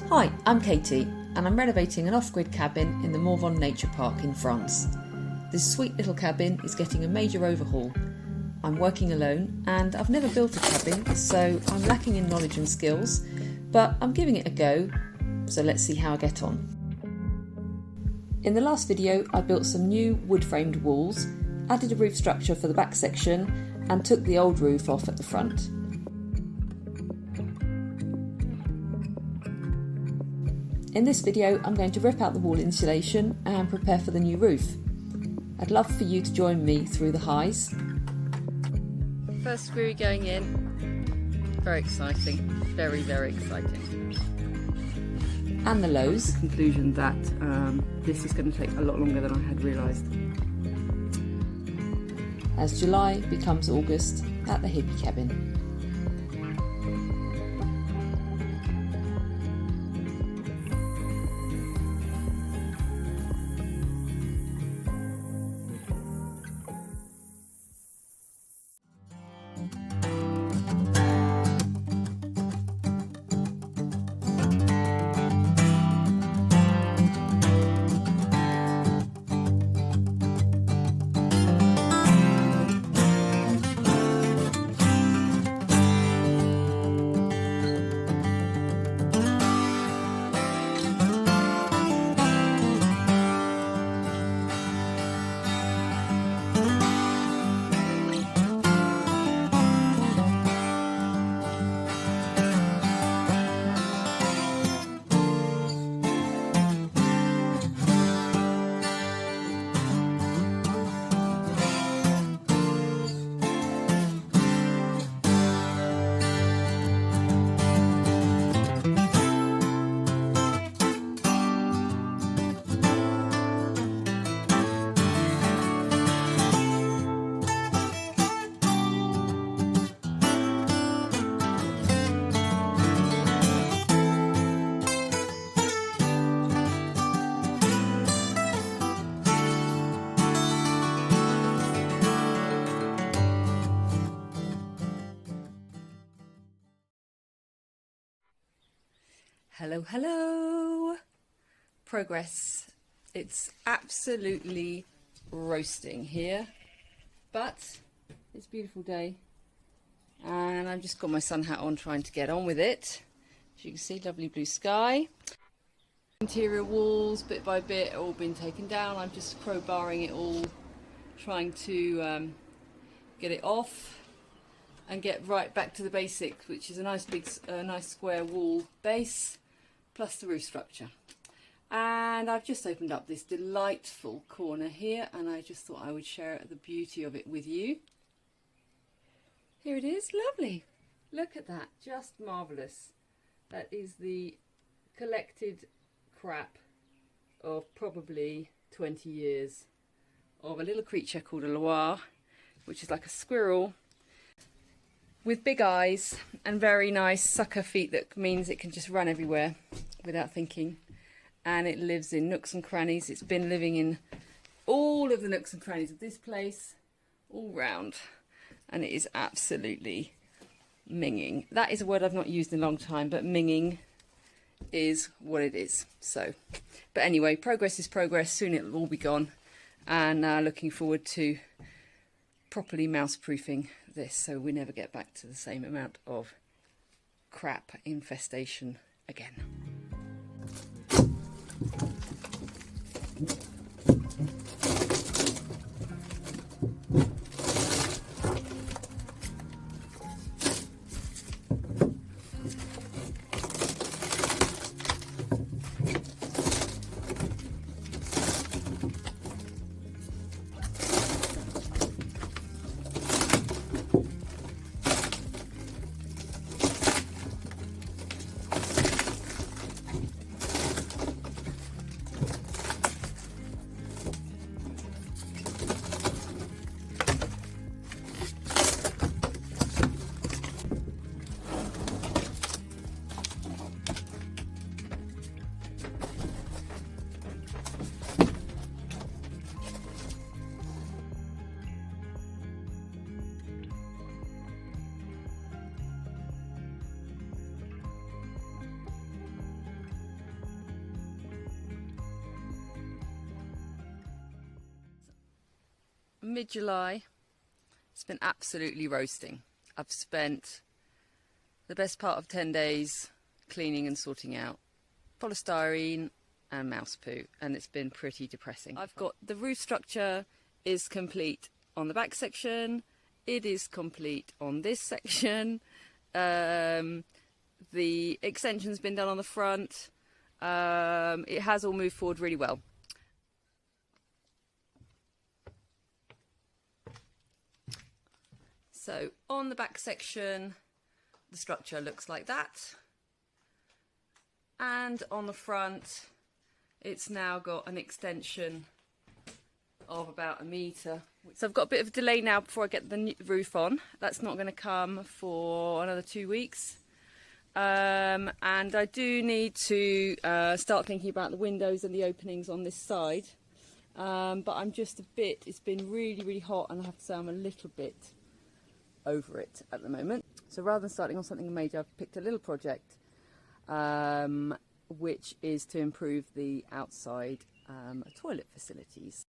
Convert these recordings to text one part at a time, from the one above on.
Hi, I'm Katie and I'm renovating an off-grid cabin in the Morvan Nature Park in France. This sweet little cabin is getting a major overhaul. I'm working alone and I've never built a cabin, so I'm lacking in knowledge and skills, but I'm giving it a go, so let's see how I get on. In the last video I built some new wood-framed walls, added a roof structure for the back section and took the old roof off at the front. In this video I'm going to rip out the wall insulation and prepare for the new roof. I'd love for you to join me through the highs. First screw going in. Very exciting. Very, very exciting. And the lows. Conclusion that this is going to take a lot longer than I had realised. As July becomes August at the hippie cabin. Hello, hello! Progress. It's absolutely roasting here, but it's a beautiful day and I've just got my sun hat on trying to get on with it. As you can see, lovely blue sky. Interior walls, bit by bit, are all been taken down. I'm just crowbarring it all, trying to get it off and get right back to the basics, which is a nice big, nice square wall base, plus the roof structure. And I've just opened up this delightful corner here and I just thought I would share the beauty of it with you. Here it is, lovely. Look at that, just marvellous. That is the collected crap of probably 20 years of a little creature called a Loire, which is like a squirrel with big eyes and very nice sucker feet that means it can just run everywhere without thinking. And it lives in nooks and crannies. It's been living in all of the nooks and crannies of this place, all round. And it is absolutely minging. That is a word I've not used in a long time, but minging is what it is. So, but anyway, progress is progress. Soon it'll all be gone. And looking forward to properly mouse-proofing this so we never get back to the same amount of crap infestation again. mid-July. It's been absolutely roasting. I've spent the best part of 10 days cleaning and sorting out polystyrene and mouse poo, and it's been pretty depressing. I've got the roof structure is complete on the back section. It is complete on this section. The extension's been done on the front. It has all moved forward really well. So on the back section, the structure looks like that. And on the front, it's now got an extension of about 1 metre. So I've got a bit of a delay now before I get the roof on. That's not going to come for another 2 weeks. And I do need to start thinking about the windows and the openings on this side. But I'm just it's been really, really hot, and I have to say I'm a little bit over it at the moment. So rather than starting on something major, I've picked a little project which is to improve the outside toilet facilities.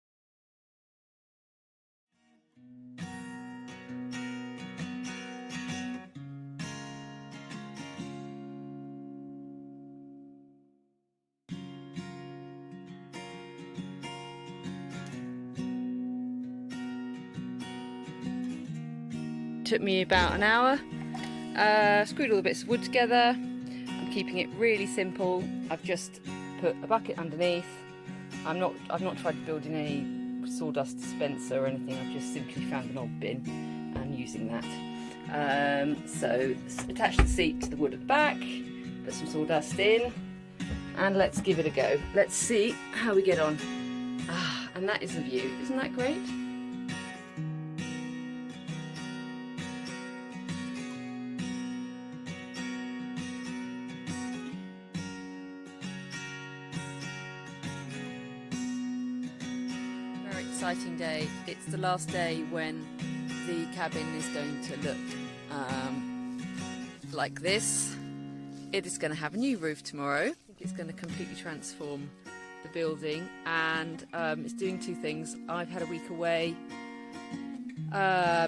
Took me about an hour. Screwed all the bits of wood together. I'm keeping it really simple. I've just put a bucket underneath. I've not tried to build in any sawdust dispenser or anything. I've just simply found an old bin and using that. So attach the seat to the wood at the back, put some sawdust in, and let's give it a go. Let's see how we get on. And that is the view. Isn't that great? Exciting day. It's the last day when the cabin is going to look like this. It is going to have a new roof tomorrow. I think it's going to completely transform the building, and it's doing two things. I've had a week away,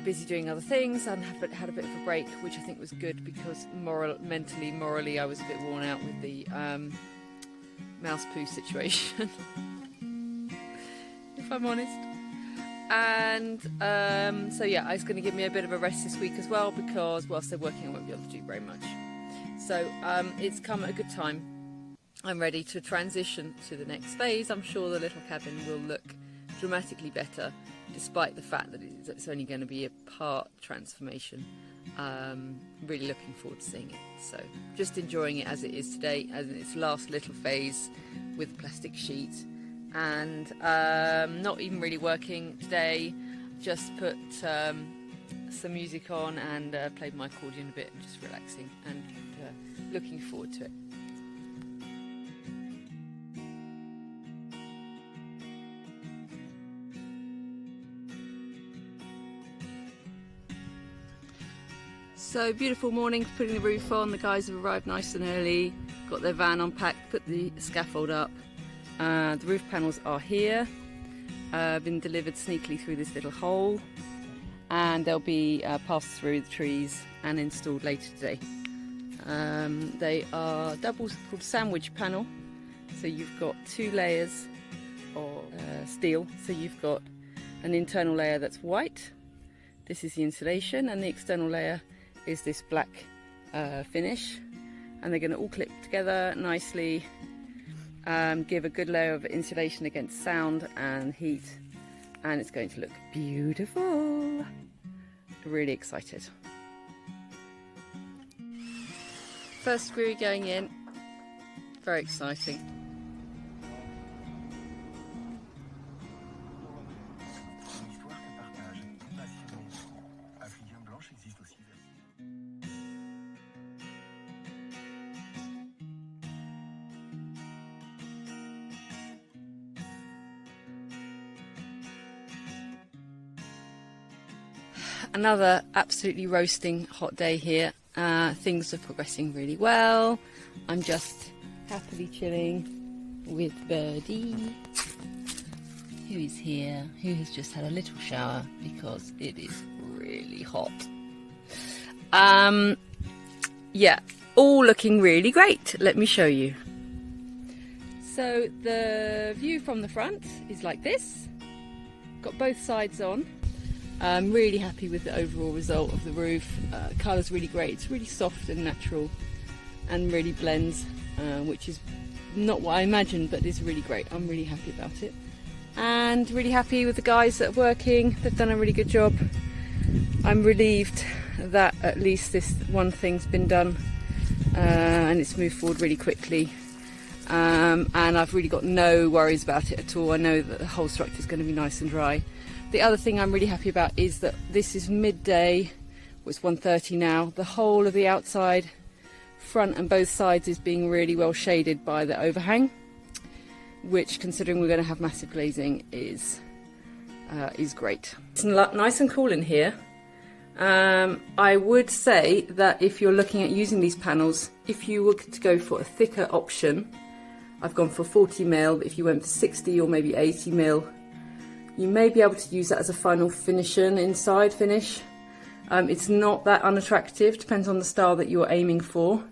busy doing other things, and had a bit of a break, which I think was good because morally I was a bit worn out with the mouse poo situation. If I'm honest. And so yeah, it's going to give me a bit of a rest this week as well, because whilst they're working I won't be able to do very much. So it's come at a good time. I'm ready to transition to the next phase. I'm sure the little cabin will look dramatically better, despite the fact that it's only going to be a part transformation. Really looking forward to seeing it. So just enjoying it as it is today, as in its last little phase with plastic sheet. And not even really working today, just put some music on and played my accordion a bit, and just relaxing and looking forward to it. So beautiful morning, putting the roof on. The guys have arrived nice and early, got their van unpacked, put the scaffold up. The roof panels are here, been delivered sneakily through this little hole, and they'll be passed through the trees and installed later today. They are double called sandwich panel, so you've got 2 layers of steel. So you've got an internal layer that's white, this is the insulation, and the external layer is this black finish, and they're going to all clip together nicely. Give a good layer of insulation against sound and heat, and it's going to look beautiful. Really excited. First screw going in, very exciting. Another absolutely roasting hot day here. Things are progressing really well. I'm just happily chilling with Birdie. who is here, who has just had a little shower because it is really hot. Yeah, all looking really great. Let me show you. So the view from the front is like this. Got both sides on. I'm really happy with the overall result of the roof. Colour's really great. It's really soft and natural and really blends, which is not what I imagined, but is really great. I'm really happy about it. And really happy with the guys that are working. They've done a really good job. I'm relieved that at least this one thing's been done and it's moved forward really quickly. And I've really got no worries about it at all. I know that the whole structure is going to be nice and dry. The other thing I'm really happy about is that this is midday. Well, it's 1:30 now. The whole of the outside, front and both sides, is being really well shaded by the overhang, which, considering we're going to have massive glazing, is great. It's nice and cool in here. I would say that if you're looking at using these panels, if you were to go for a thicker option, I've gone for 40mm, but if you went for 60 or maybe 80mm, you may be able to use that as a final inside finish. It's not that unattractive, depends on the style that you're aiming for.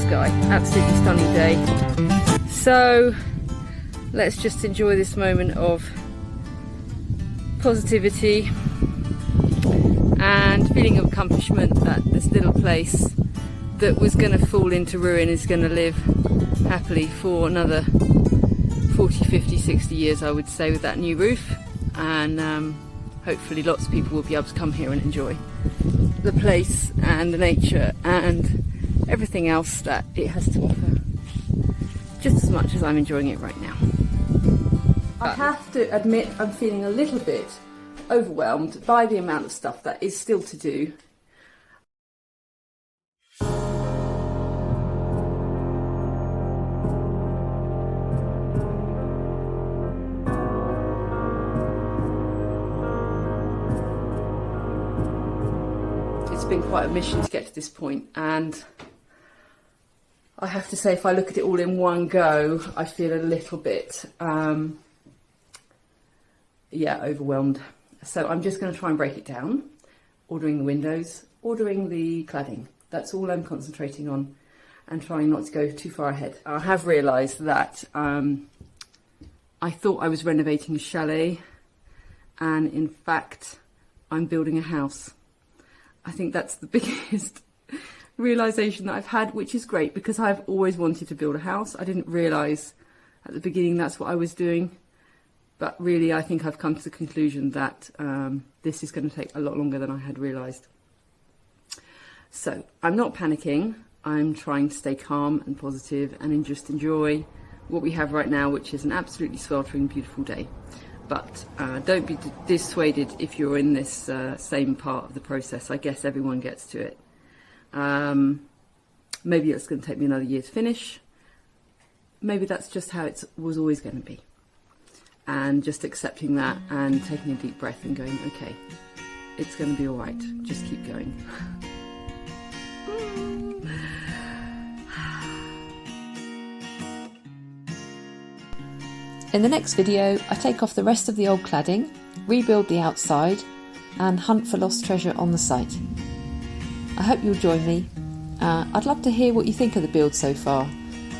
Sky, absolutely stunning day. So let's just enjoy this moment of positivity and feeling of accomplishment that this little place that was going to fall into ruin is going to live happily for another 40, 50, 60 years, I would say, with that new roof. And hopefully lots of people will be able to come here and enjoy the place and the nature and everything else that it has to offer, just as much as I'm enjoying it right now. I have to admit I'm feeling a little bit overwhelmed by the amount of stuff that is still to do. It's been quite a mission to get to this point, and I have to say, if I look at it all in one go, I feel a little bit, overwhelmed. So I'm just going to try and break it down, ordering the windows, ordering the cladding. That's all I'm concentrating on, and trying not to go too far ahead. I have realised that I thought I was renovating a chalet, and in fact, I'm building a house. I think that's the biggest realisation that I've had, which is great because I've always wanted to build a house. I didn't realise at the beginning that's what I was doing, but really I think I've come to the conclusion that this is going to take a lot longer than I had realised. So I'm not panicking. I'm trying to stay calm and positive and just enjoy what we have right now, which is an absolutely sweltering beautiful day. But don't be dissuaded if you're in this same part of the process. I guess everyone gets to it. Maybe it's going to take me another year to finish. Maybe that's just how it was always going to be. And just accepting that and taking a deep breath and going, okay, it's going to be all right. Just keep going. In the next video, I take off the rest of the old cladding, rebuild the outside, and hunt for lost treasure on the site. I hope you'll join me. I'd love to hear what you think of the build so far,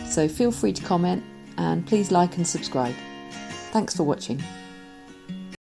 so feel free to comment and please like and subscribe. Thanks for watching.